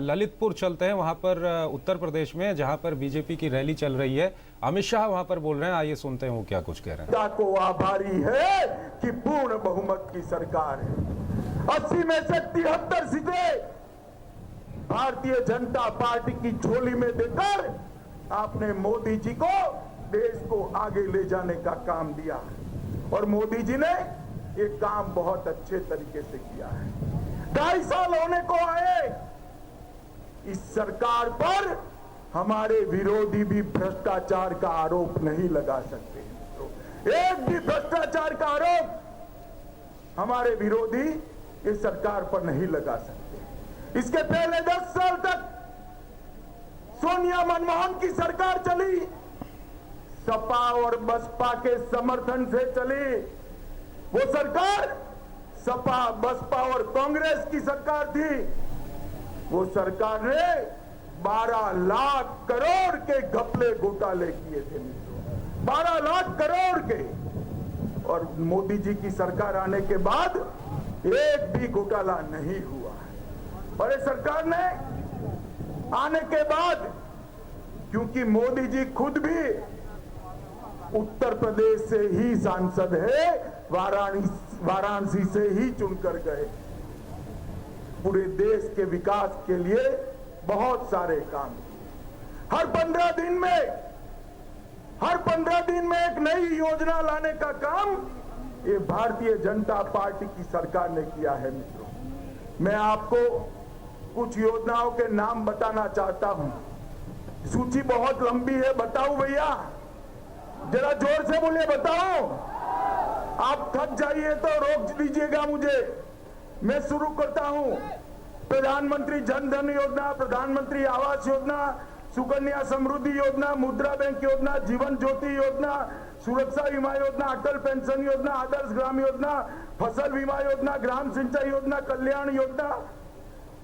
ललितपुर चलते हैं, वहां पर उत्तर प्रदेश में जहां पर बीजेपी की रैली चल रही है। अमित शाह वहां पर बोल रहे हैं, आइए सुनते हैं वो क्या कुछ कह रहे हैं। को आभारी है कि पूर्ण बहुमत की सरकार है। 80 में से 73 सीटें भारतीय जनता पार्टी की झोली में देकर आपने मोदी जी को देश को आगे ले जाने का काम दिया और मोदी जी ने ये काम बहुत अच्छे तरीके से किया है। 2.5 साल होने को आए, इस सरकार पर हमारे विरोधी भी भ्रष्टाचार का आरोप नहीं लगा सकते। एक भी भ्रष्टाचार का आरोप हमारे विरोधी इस सरकार पर नहीं लगा सकते। इसके पहले 10 साल तक सोनिया मनमोहन की सरकार चली, सपा और बसपा के समर्थन से चली। वो सरकार सपा, बसपा और कांग्रेस की सरकार थी। वो सरकार ने 12 लाख करोड़ के घपले घोटाले किए थे, 12 लाख करोड़ के। और मोदी जी की सरकार आने के बाद एक भी घोटाला नहीं हुआ। और ये सरकार ने आने के बाद, क्योंकि मोदी जी खुद भी उत्तर प्रदेश से ही सांसद है, वाराणसी से ही चुनकर गए, पूरे देश के विकास के लिए बहुत सारे काम किए। हर 15 दिन में एक नई योजना लाने का काम ये भारतीय जनता पार्टी की सरकार ने किया है। मित्रों, मैं आपको कुछ योजनाओं के नाम बताना चाहता हूं। सूची बहुत लंबी है, बताऊं भैया? जरा जोर से बोलिए, बताओ। आप थक जाइए तो रोक दीजिएगा मुझे। मैं शुरू करता हूं। प्रधानमंत्री जन धन योजना, प्रधानमंत्री आवास योजना, सुकन्या समृद्धि योजना, मुद्रा बैंक योजना, जीवन ज्योति योजना, सुरक्षा बीमा योजना, अटल पेंशन योजना, आदर्श ग्राम योजना, फसल बीमा योजना, ग्राम सिंचाई योजना, Kalyan Yojana,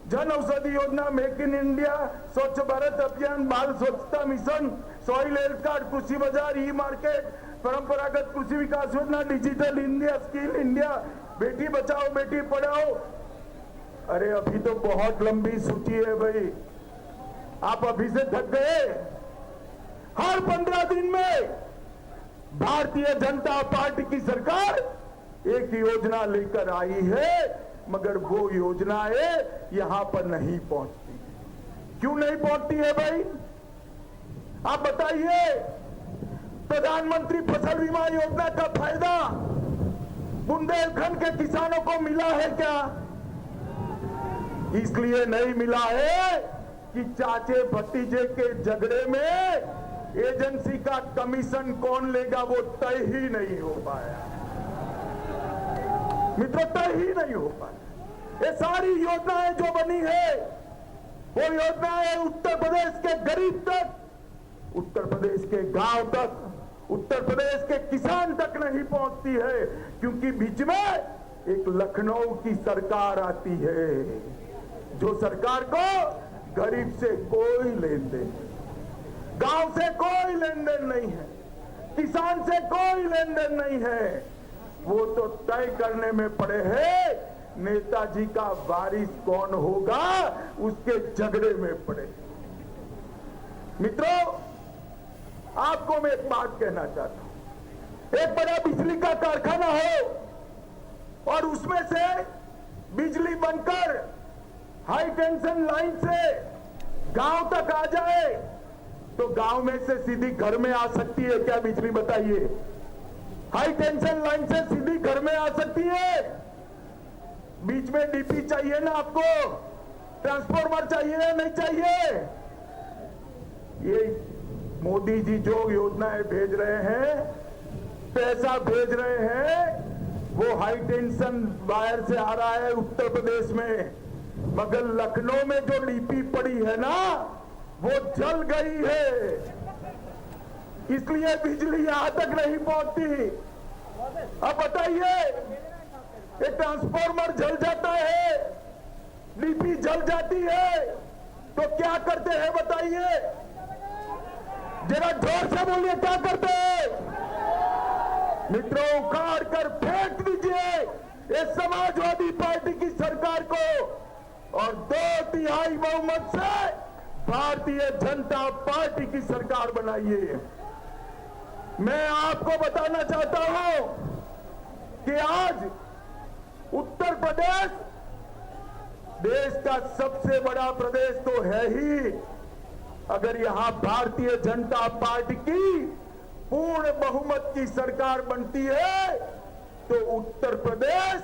Jan Aushadhi Yojana, make in India, स्वच्छ भारत अभियान, बाल स्वच्छता मिशन, सॉइल हेल्थ कार्ड, कृषि बाजार, ई मार्केट, परंपरागत कृषि विकास योजना, digital India, skill India, Beti Bachao Beti Padhao. अरे अभी तो बहुत लंबी सूची है भाई, आप अभी से थक गए। हर 15 दिन में भारतीय जनता पार्टी की सरकार एक योजना लेकर आई है, मगर वो योजनाएं यहां पर नहीं पहुंचती। क्यों नहीं पहुंचती है भाई? आप बताइए। प्रधानमंत्री फसल बीमा योजना का फायदा बुंदेलखंड के किसानों को मिला है क्या? इसलिए नहीं मिला है कि चाचे भतीजे के झगड़े में एजेंसी का कमीशन कौन लेगा वो तय ही नहीं हो पाया। मित्रों, तय ही नहीं हो पाया। ये सारी योजनाएं जो बनी है, वो योजनाएं उत्तर प्रदेश के गरीब तक, उत्तर प्रदेश के गांव तक, उत्तर प्रदेश के किसान तक नहीं पहुंचती है, क्योंकि बीच में एक लखनऊ की सरकार आती है, जो सरकार को गरीब से कोई लेन देन, गांव से कोई लेन देन नहीं है, किसान से कोई लेन देन नहीं है। वो तो तय करने में पड़े हैं नेताजी का वारिस कौन होगा, उसके झगड़े में पड़े। मित्रों, आपको मैं एक बात कहना चाहता हूं। एक बड़ा बिजली का कारखाना हो और उसमें से बिजली बनकर हाई टेंशन लाइन से गांव तक आ जाए, तो गांव में से सीधी घर में आ सकती है क्या बिजली? बताइए। हाई टेंशन लाइन से सीधी घर में आ सकती है? बीच में डीपी चाहिए ना आपको, ट्रांसफॉर्मर चाहिए या नहीं चाहिए? ये मोदी जी जो योजनाएं भेज रहे हैं, पैसा भेज रहे हैं, वो हाई टेंशन वायर से आ रहा है उत्तर प्रदेश में, मगर लखनऊ में जो डीपी पड़ी है ना, वो जल गई है, इसलिए बिजली यहां तक नहीं पहुंचती। अब बताइए, ये ट्रांसफॉर्मर जल जाता है, डीपी जल जाती है, तो क्या करते हैं बताइए? जरा जोर से बोलिए, क्या करते हैं? मित्रों, उखाड़ कर फेंक दीजिए ये समाजवादी पार्टी की सरकार को। और 2/3 बहुमत से भारतीय जनता पार्टी की सरकार बनाइए। मैं आपको बताना चाहता हूं कि आज उत्तर प्रदेश देश का सबसे बड़ा प्रदेश तो है ही। अगर यहां भारतीय जनता पार्टी की पूर्ण बहुमत की सरकार बनती है तो उत्तर प्रदेश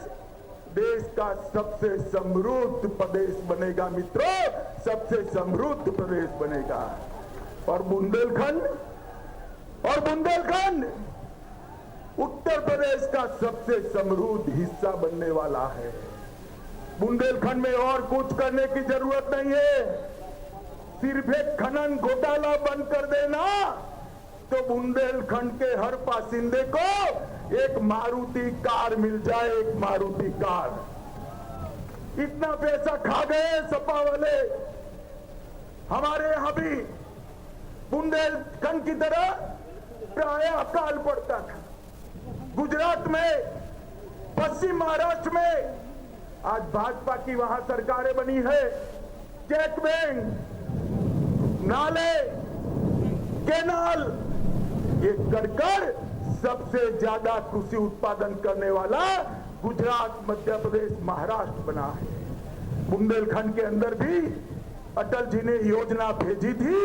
देश का सबसे समृद्ध प्रदेश बनेगा मित्रों, सबसे समृद्ध प्रदेश बनेगा। और बुंदेलखंड उत्तर प्रदेश का सबसे समृद्ध हिस्सा बनने वाला है। बुंदेलखंड में और कुछ करने की जरूरत नहीं है, सिर्फ एक खनन घोटाला बंद कर देना तो बुंदेलखंड के हर बासिंदे को एक मारुति कार मिल जाए, एक मारुति कार। इतना पैसा खा गए सपा वाले। हमारे यहां भी बुंदेलखंड की तरह प्राय अकाल पड़ता था। गुजरात में, पश्चिम महाराष्ट्र में आज भाजपा की वहां सरकारें बनी है। चेक बैंक, नाले, कैनाल, ये कर सबसे ज्यादा कृषि उत्पादन करने वाला गुजरात, मध्य प्रदेश, महाराष्ट्र बना है। बुंदेलखंड के अंदर भी अटल जी ने योजना भेजी थी,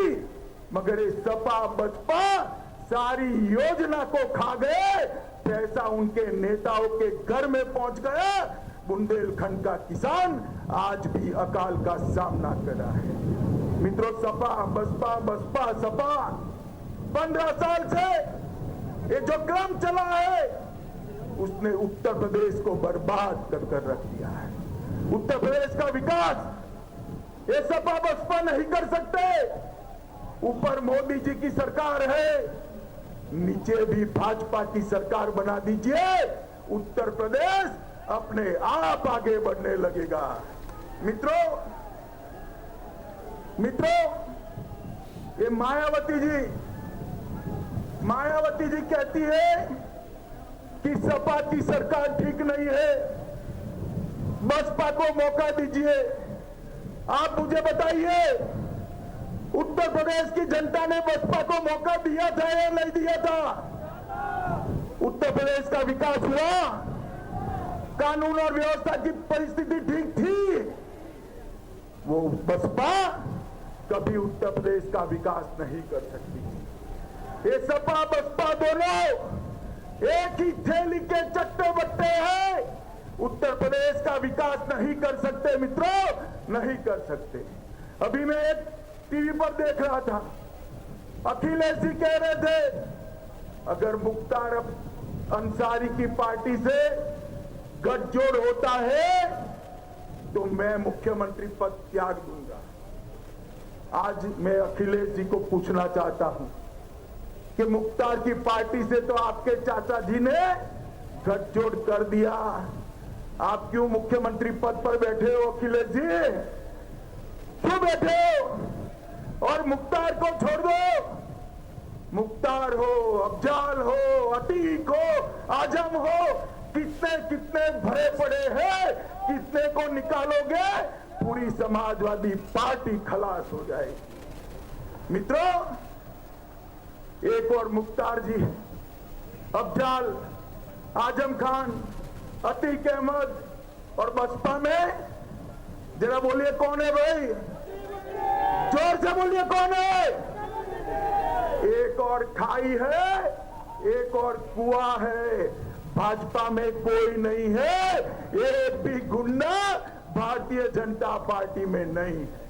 मगर ये सपा बसपा सारी योजना को खा गए। पैसा उनके नेताओं के घर में पहुंच गया। बुंदेलखंड का किसान आज भी अकाल का सामना कर रहा है। मित्रों, सपा बसपा सपा 15 साल से ये जो क्रम चला है उसने उत्तर प्रदेश को बर्बाद कर रख दिया है। उत्तर प्रदेश का विकास ये सपा बसपा नहीं कर सकते। ऊपर मोदी जी की सरकार है, नीचे भी भाजपा की सरकार बना दीजिए, उत्तर प्रदेश अपने आप आगे बढ़ने लगेगा। मित्रों, ये मायावती जी कहती है कि सपा की सरकार ठीक नहीं है, बसपा को मौका दीजिए। आप मुझे बताइए, उत्तर प्रदेश की जनता ने बसपा को मौका दिया था या नहीं दिया था? उत्तर प्रदेश का विकास हुआ, कानून और व्यवस्था की परिस्थिति ठीक थी। वो बसपा कभी उत्तर प्रदेश का विकास नहीं कर सकती। ये सपा बसपा दोनों एक ही थैली के चट्टे बट्टे हैं। उत्तर प्रदेश का विकास नहीं कर सकते मित्रों, नहीं कर सकते। अभी मैं एक टीवी पर देख रहा था, अखिलेश जी कह रहे थे अगर मुख्तार अंसारी की पार्टी से गठजोड़ होता है तो मैं मुख्यमंत्री पद त्याग दूंगा। आज मैं अखिलेश जी को पूछना चाहता हूं कि मुख्तार की पार्टी से तो आपके चाचा जी ने गठजोड़ कर दिया, आप क्यों मुख्यमंत्री पद पर बैठे हो? अखिलेश जी क्यों बैठे हो? और मुख्तार को छोड़ दो। मुख्तार हो, अफजाल हो, अतीक हो, आजम हो, कितने कितने भरे पड़े हैं, कितने को निकालोगे पूरी समाजवादी पार्टी खलास हो जाएगी। मित्रों, एक और मुख्तार जी, अफजाल, आजम खान, अतीक अहमद और बसपा में जरा बोलिए कौन है भाई? जोर से बोलिए कौन है? एक और खाई है, एक और कुआं है। भाजपा में कोई नहीं है, एक भी गुंडा भारतीय जनता पार्टी में नहीं है।